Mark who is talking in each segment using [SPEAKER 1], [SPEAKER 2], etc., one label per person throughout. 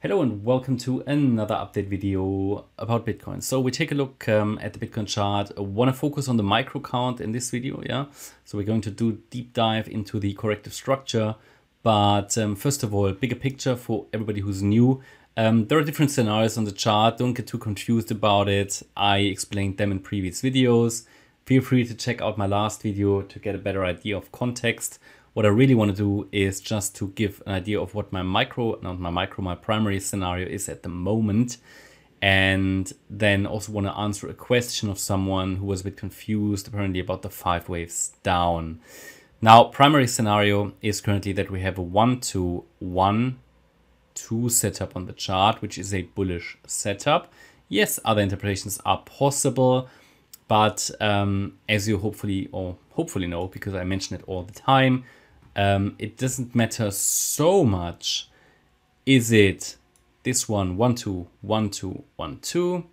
[SPEAKER 1] Hello and welcome to another update video about Bitcoin. So we take a look at the Bitcoin chart. I want to focus on the micro count in this video, yeah? So we're going to do deep dive into the corrective structure. But first of all, bigger picture for everybody who's new. There are different scenarios on the chart. Don't get too confused about it. I explained them in previous videos. Feel free to check out my last video to get a better idea of context. What I really want to do is just to give an idea of what my primary scenario is at the moment. And then also want to answer a question of someone who was a bit confused apparently about the 5 waves down. Now, primary scenario is currently that we have a 1-2-1-2 setup on the chart, which is a bullish setup. Yes, other interpretations are possible, but as you hopefully know, because I mention it all the time, it doesn't matter so much. Is it this one 1-2-1-2-1-2?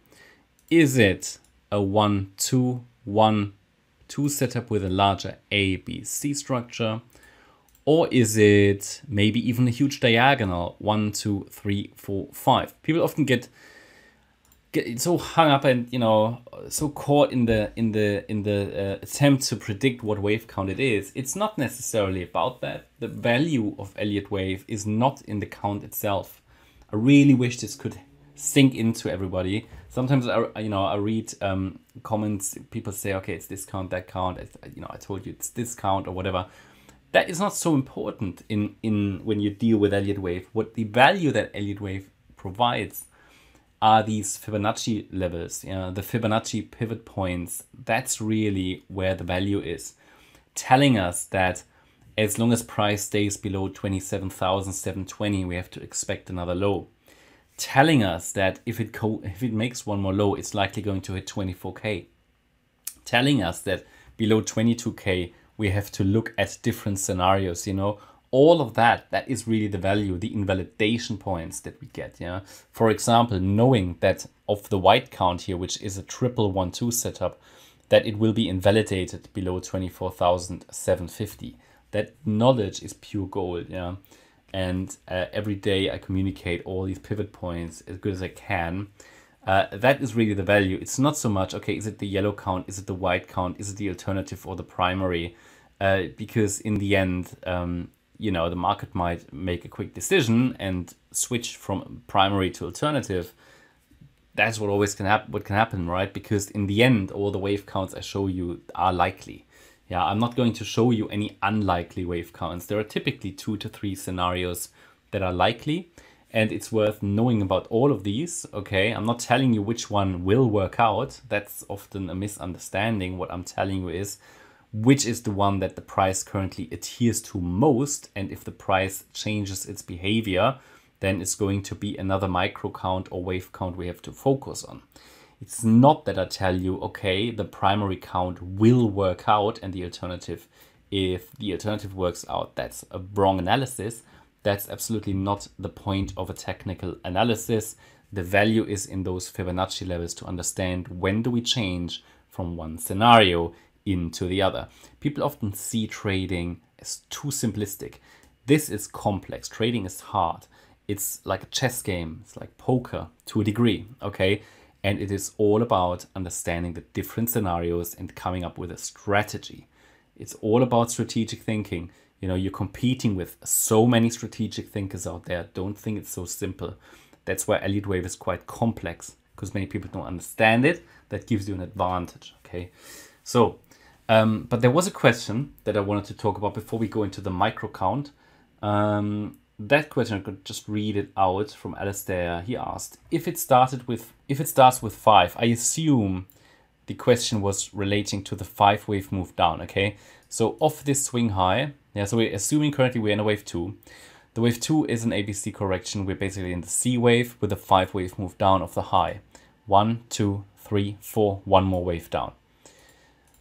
[SPEAKER 1] Is it a 1-2-1-2 setup with a larger ABC structure? Or is it maybe even a huge diagonal 1, 2, 3, 4, 5? People often get so hung up and so caught in the attempt to predict what wave count it is. It's not necessarily about that. The value of Elliott Wave is not in the count itself. I really wish this could sink into everybody. Sometimes I read comments. People say, okay, it's this count, that count. I told you it's this count or whatever. That is not so important in when you deal with Elliott Wave. What the value that Elliott Wave provides are these Fibonacci levels, the Fibonacci pivot points. That's really where the value is, telling us that as long as price stays below 27,720, we have to expect another low. Telling us that if it makes one more low, it's likely going to hit 24K. Telling us that below 22K, we have to look at different scenarios, all of that is really the value, the invalidation points that we get. For example, knowing that of the white count here, which is a triple 1-2 setup, that it will be invalidated below 24,750. That knowledge is pure gold. And every day I communicate all these pivot points as good as I can. That is really the value. It's not so much, okay, is it the yellow count? Is it the white count? Is it the alternative or the primary? Because in the end, the market might make a quick decision and switch from primary to alternative. That's what always can happen, right? Because in the end, all the wave counts I show you are likely. I'm not going to show you any unlikely wave counts. There are typically 2 to 3 scenarios that are likely, and it's worth knowing about all of these. Okay, I'm not telling you which one will work out. That's often a misunderstanding. What I'm telling you is which is the one that the price currently adheres to most, and if the price changes its behavior, then it's going to be another micro count or wave count we have to focus on. It's not that I tell you, okay, the primary count will work out and the alternative, if the alternative works out, that's a wrong analysis. That's absolutely not the point of a technical analysis. The value is in those Fibonacci levels to understand when do we change from one scenario into the other. People often see trading as too simplistic. This is complex. Trading is hard. It's like a chess game. It's like poker to a degree, okay? And it is all about understanding the different scenarios and coming up with a strategy. It's all about strategic thinking. You're competing with so many strategic thinkers out there. Don't think it's so simple. That's why Elliott Wave is quite complex, because many people don't understand it. That gives you an advantage, okay? So, but there was a question that I wanted to talk about before we go into the micro count. That question, I could just read it out from Alistair. He asked, if it starts with 5, I assume the question was relating to the 5 wave move down, okay? So off this swing high, so we're assuming currently we're in a wave 2. The wave 2 is an ABC correction. We're basically in the C wave with a 5 wave move down of the high. 1, 2, 3, 4, one more wave down.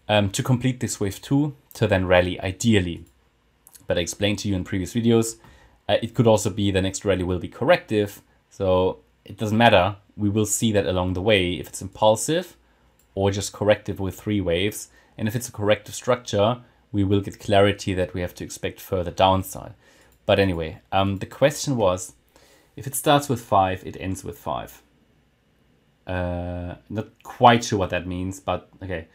[SPEAKER 1] To complete this wave 2, to then rally ideally. But I explained to you in previous videos, it could also be the next rally will be corrective. So it doesn't matter. We will see that along the way if it's impulsive or just corrective with 3 waves. And if it's a corrective structure, we will get clarity that we have to expect further downside. But anyway, the question was, If it starts with 5, it ends with 5. Not quite sure what that means, but okay.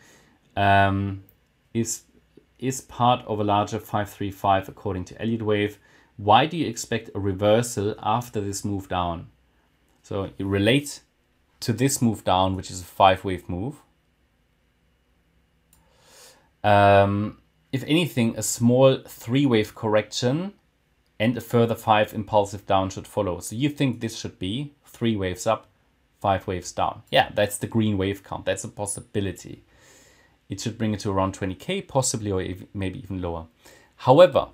[SPEAKER 1] Is part of a larger 535 according to Elliott Wave. Why do you expect a reversal after this move down? So it relates to this move down, which is a 5-wave move. If anything, a small 3-wave correction and a further 5 impulsive down should follow. So you think this should be 3 waves up, 5 waves down. Yeah, that's the green wave count. That's a possibility. It should bring it to around 20K, possibly, or maybe even lower. However,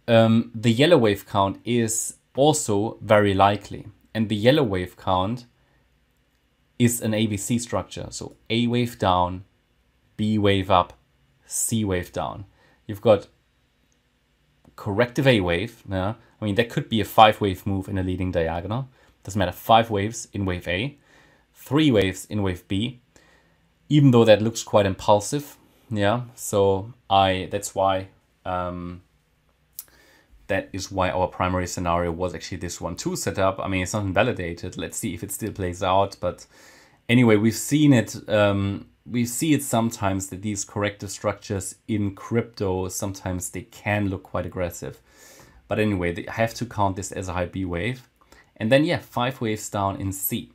[SPEAKER 1] the yellow wave count is also very likely. And the yellow wave count is an ABC structure. So A wave down, B wave up, C wave down. You've got corrective A wave. Yeah? I mean, that could be a 5-wave move in a leading diagonal. Doesn't matter, 5 waves in wave A, 3 waves in wave B. Even though that looks quite impulsive, yeah. So that's why our primary scenario was actually this 1-2 setup. I mean, it's not invalidated. Let's see if it still plays out. But anyway, we've seen it. We see it sometimes that these corrective structures in crypto, sometimes they can look quite aggressive. But anyway, they have to count this as a high B wave. And then, yeah, 5 waves down in C.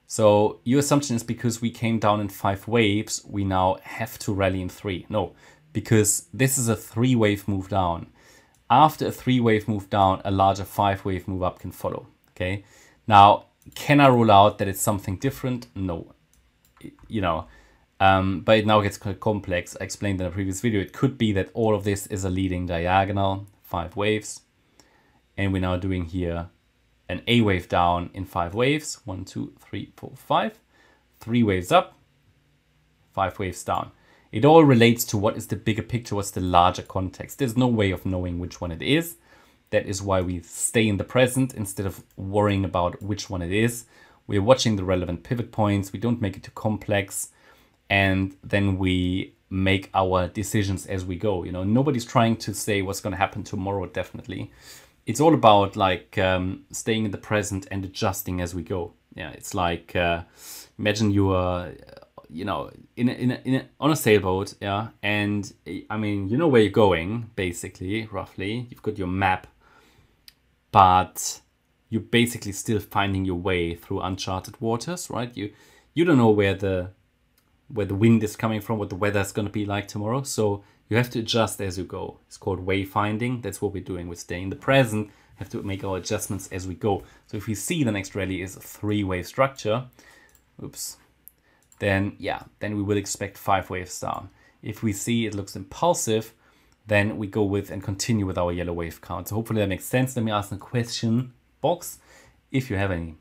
[SPEAKER 1] So your assumption is because we came down in 5 waves, we now have to rally in 3. No, because this is a 3-wave move down. After a 3-wave move down, a larger 5-wave move up can follow. Okay. Now, can I rule out that it's something different? No. You know, but it now gets quite complex. I explained in a previous video. It could be that all of this is a leading diagonal, 5 waves. And we're now doing here an A wave down in 5 waves. 1, 2, 3, 4, 5. 3 waves up, 5 waves down. It all relates to what is the bigger picture, what's the larger context. There's no way of knowing which one it is. That is why we stay in the present instead of worrying about which one it is. We're watching the relevant pivot points. We don't make it too complex. And then we make our decisions as we go. You know, nobody's trying to say what's going to happen tomorrow, definitely. It's all about like staying in the present and adjusting as we go. Yeah, it's like imagine you are, you know, on a sailboat, yeah, and I mean, you know where you're going, basically, roughly. You've got your map, but you're basically still finding your way through uncharted waters, right? You don't know where the wind is coming from, what the weather is going to be like tomorrow, so you have to adjust as you go. It's called wayfinding. That's what we're doing. We're staying in the present, have to make our adjustments as we go. So if we see the next rally is a 3-wave structure, then yeah, then we will expect 5 waves down. If we see it looks impulsive, then we go with and continue with our yellow wave count. So hopefully that makes sense. Let me ask the question box if you have any.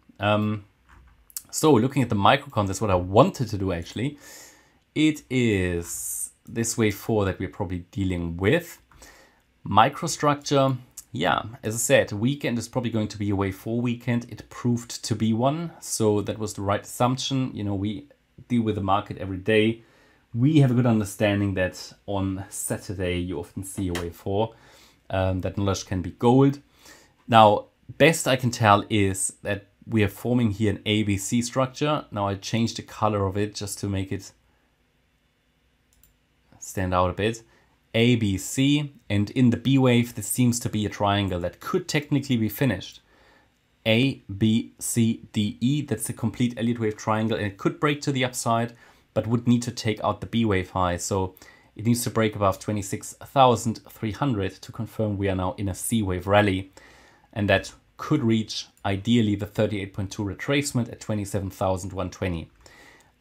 [SPEAKER 1] So looking at the micro count, that's what I wanted to do actually. It is this wave 4 that we're probably dealing with. Microstructure, yeah, as I said, weekend is probably going to be a wave 4 weekend. It proved to be one, so that was the right assumption. You know, we deal with the market every day. We have a good understanding that on Saturday you often see a wave 4. That knowledge can be gold. Now, best I can tell is that we are forming here an ABC structure. Now I changed the color of it just to make it stand out a bit. ABC, and in the B wave this seems to be a triangle that could technically be finished. A, B, C, D, E, that's the complete Elliott Wave triangle, and it could break to the upside, but would need to take out the B wave high. So it needs to break above 26,300 to confirm we are now in a C wave rally, and that could reach ideally the 38.2 retracement at 27,120.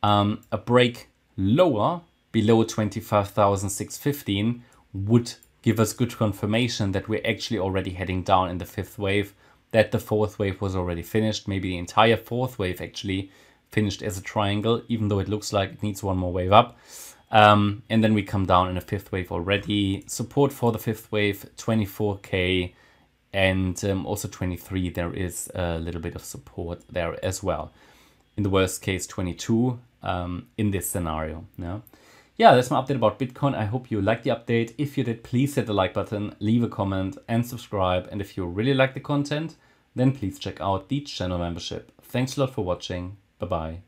[SPEAKER 1] A break lower, below 25,615, would give us good confirmation that we're actually already heading down in the 5th wave, that the 4th wave was already finished, maybe the entire 4th wave actually finished as a triangle, even though it looks like it needs one more wave up. And then we come down in a 5th wave already. Support for the 5th wave, 24K, and also 23, there is a little bit of support there as well. In the worst case, 22 in this scenario. Yeah, that's my update about Bitcoin. I hope you liked the update. If you did, please hit the like button, leave a comment and subscribe. And if you really like the content, then please check out the channel membership. Thanks a lot for watching. Bye bye.